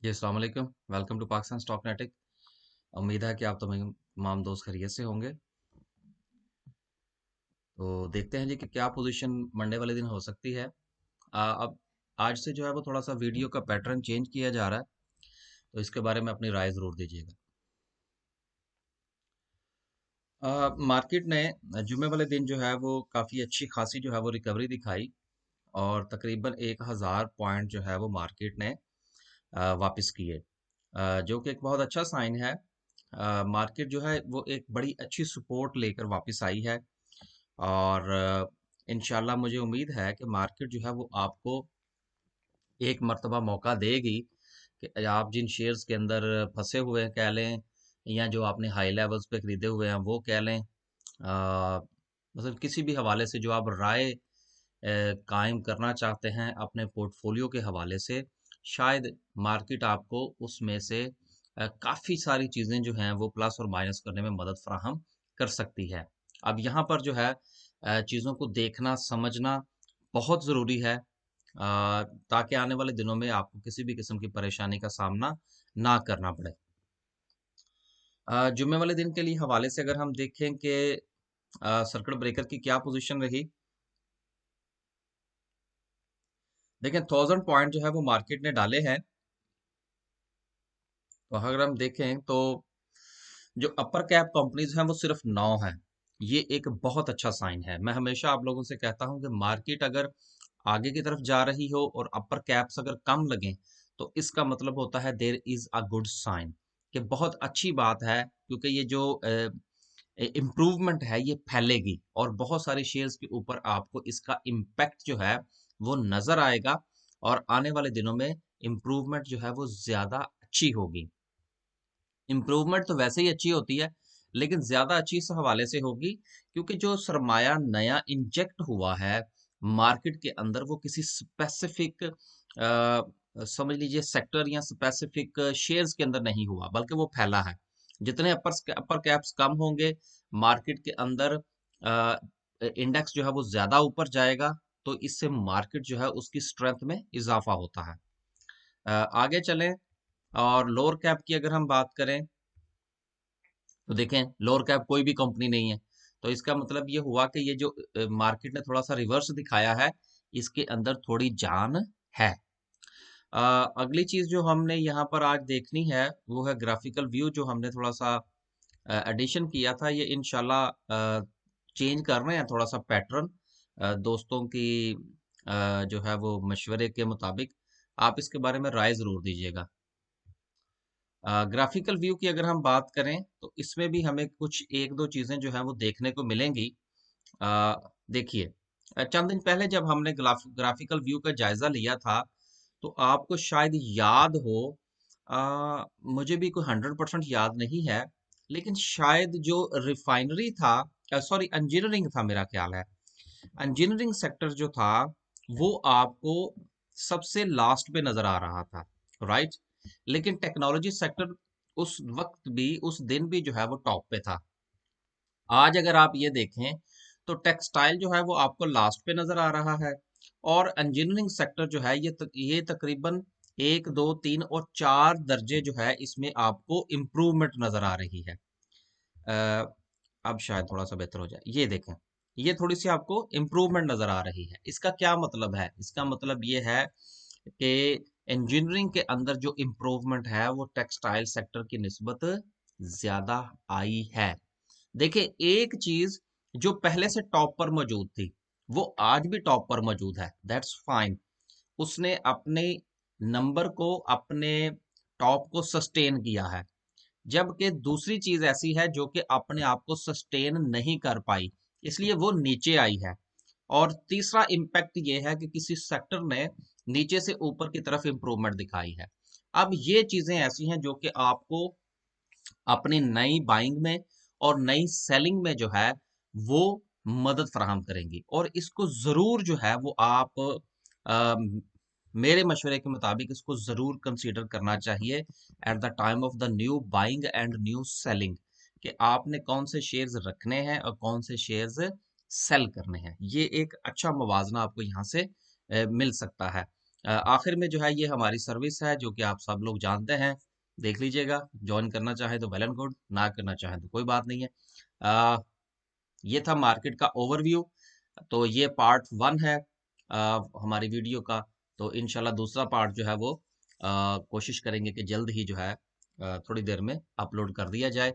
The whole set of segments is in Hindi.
जी अस्सलाम वालेकुम। वेलकम टू पाकिस्तान स्टॉक नेटिक। उम्मीद है कि आप तमाम दोस्त खैरियत से होंगे। तो देखते हैं जी कि क्या पोजीशन मंडे वाले दिन हो सकती है। अब आज से जो है वो थोड़ा सा वीडियो का पैटर्न चेंज किया जा रहा है, तो इसके बारे में अपनी राय ज़रूर दीजिएगा। मार्केट ने जुमे वाले दिन जो है वो काफ़ी अच्छी खासी जो है वो रिकवरी दिखाई और तकरीबन 1000 पॉइंट जो है वो मार्केट ने वापस किए, जो कि एक बहुत अच्छा साइन है। मार्केट जो है वो एक बड़ी अच्छी सपोर्ट लेकर वापस आई है और इंशाल्लाह मुझे उम्मीद है कि मार्केट जो है वो आपको एक मर्तबा मौका देगी कि आप जिन शेयर्स के अंदर फंसे हुए हैं कह लें, या जो आपने हाई लेवल्स पे खरीदे हुए हैं वो कह लें, मतलब किसी भी हवाले से जो आप राय कायम करना चाहते हैं अपने पोर्टफोलियो के हवाले से, शायद मार्केट आपको उसमें से काफ़ी सारी चीज़ें जो हैं वो प्लस और माइनस करने में मदद फराहम कर सकती है। अब यहाँ पर जो है चीज़ों को देखना समझना बहुत ज़रूरी है, ताकि आने वाले दिनों में आपको किसी भी किस्म की परेशानी का सामना ना करना पड़े। जुम्मे वाले दिन के लिए हवाले से अगर हम देखें कि सर्किट ब्रेकर की क्या पोजीशन रही, देखें 1000 पॉइंट जो है वो मार्केट ने डाले हैं। तो अगर हम देखें तो जो अपर कैप कंपनीज हैं वो सिर्फ 9 हैं। ये एक बहुत अच्छा साइन है। मैं हमेशा आप लोगों से कहता हूं कि मार्केट अगर आगे की तरफ जा रही हो और अपर कैप्स अगर कम लगें, तो इसका मतलब होता है there is a good sign, कि बहुत अच्छी बात है, क्योंकि ये जो इम्प्रूवमेंट है ये फैलेगी और बहुत सारे शेयर्स के ऊपर आपको इसका इम्पैक्ट जो है वो नजर आएगा और आने वाले दिनों में इम्प्रूवमेंट जो है वो ज्यादा अच्छी होगी। इम्प्रूवमेंट तो वैसे ही अच्छी होती है, लेकिन ज्यादा अच्छी इस हवाले से होगी क्योंकि जो सरमाया नया इंजेक्ट हुआ है मार्केट के अंदर, वो किसी स्पेसिफिक समझ लीजिए सेक्टर या स्पेसिफिक शेयर्स के अंदर नहीं हुआ, बल्कि वो फैला है। जितने अपर कैप्स कम होंगे मार्केट के अंदर, इंडेक्स जो है वो ज्यादा ऊपर जाएगा, तो इससे मार्केट जो है उसकी स्ट्रेंथ में इजाफा होता है। आगे चलें और लोअर कैप की अगर हम बात करें, तो देखें लोअर कैप कोई भी कंपनी नहीं है। तो इसका मतलब ये हुआ कि ये जो मार्केट ने थोड़ा सा रिवर्स दिखाया है, इसके अंदर थोड़ी जान है। अगली चीज जो हमने यहाँ पर आज देखनी है वो है ग्राफिकल व्यू, जो हमने थोड़ा सा एडिशन किया था। ये इंशाल्लाह चेंज कर रहे हैं थोड़ा सा पैटर्न, दोस्तों की जो है वो मशवरे के मुताबिक। आप इसके बारे में राय जरूर दीजिएगा। ग्राफिकल व्यू की अगर हम बात करें तो इसमें भी हमें कुछ एक दो चीजें जो है वो देखने को मिलेंगी। अ, देखिए, चंद दिन पहले जब हमने ग्राफिकल व्यू का जायजा लिया था, तो आपको शायद याद हो, मुझे भी कोई 100% याद नहीं है, लेकिन शायद जो रिफाइनरी था, सॉरी इंजीनियरिंग था मेरा ख्याल है, इंजीनियरिंग सेक्टर जो था वो आपको सबसे लास्ट पे नजर आ रहा था, राइट। लेकिन टेक्नोलॉजी सेक्टर उस वक्त भी, उस दिन भी जो है वो टॉप पे था। आज अगर आप ये देखें तो टेक्सटाइल जो है वो आपको लास्ट पे नजर आ रहा है, और इंजीनियरिंग सेक्टर जो है ये तकरीबन 1 2 3 और 4 दर्जे जो है इसमें आपको इम्प्रूवमेंट नजर आ रही है। अ, अब शायद थोड़ा सा बेहतर हो जाए, ये देखें, ये थोड़ी सी आपको इम्प्रूवमेंट नजर आ रही है। इसका क्या मतलब है? इसका मतलब ये है कि इंजीनियरिंग के अंदर जो इम्प्रूवमेंट है वो टेक्सटाइल सेक्टर की निस्बत ज्यादा आई है। देखिए, एक चीज जो पहले से टॉप पर मौजूद थी वो आज भी टॉप पर मौजूद है, दैट्स फाइन। उसने अपने नंबर को, अपने टॉप को सस्टेन किया है। जबकि दूसरी चीज ऐसी है जो कि अपने आप को सस्टेन नहीं कर पाई, इसलिए वो नीचे आई है। और तीसरा इम्पैक्ट ये है कि किसी सेक्टर ने नीचे से ऊपर की तरफ इंप्रूवमेंट दिखाई है। अब ये चीजें ऐसी हैं जो कि आपको अपनी नई बाइंग में और नई सेलिंग में जो है वो मदद फराहम करेंगी, और इसको जरूर जो है वो आप, अ, मेरे मशवरे के मुताबिक इसको जरूर कंसीडर करना चाहिए at the time of the new buying and new selling, कि आपने कौन से शेयर्स रखने हैं और कौन से शेयर्स सेल करने हैं। ये एक अच्छा मवाजना आपको यहाँ से मिल सकता है। आखिर में जो है ये हमारी सर्विस है जो कि आप सब लोग जानते हैं। देख लीजिएगा, ज्वाइन करना चाहे तो वेल एंड गुड, ना करना चाहे तो कोई बात नहीं है। अ, ये था मार्केट का ओवरव्यू। तो ये पार्ट वन है हमारी वीडियो का। तो इंशाल्लाह दूसरा पार्ट जो है वो कोशिश करेंगे कि जल्द ही जो है थोड़ी देर में अपलोड कर दिया जाए।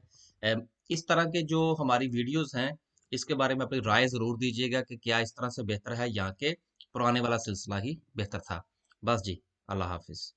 इस तरह के जो हमारी वीडियोस हैं, इसके बारे में अपनी राय ज़रूर दीजिएगा कि क्या इस तरह से बेहतर है या कि पुराने वाला सिलसिला ही बेहतर था। बस जी, अल्लाह हाफिज़।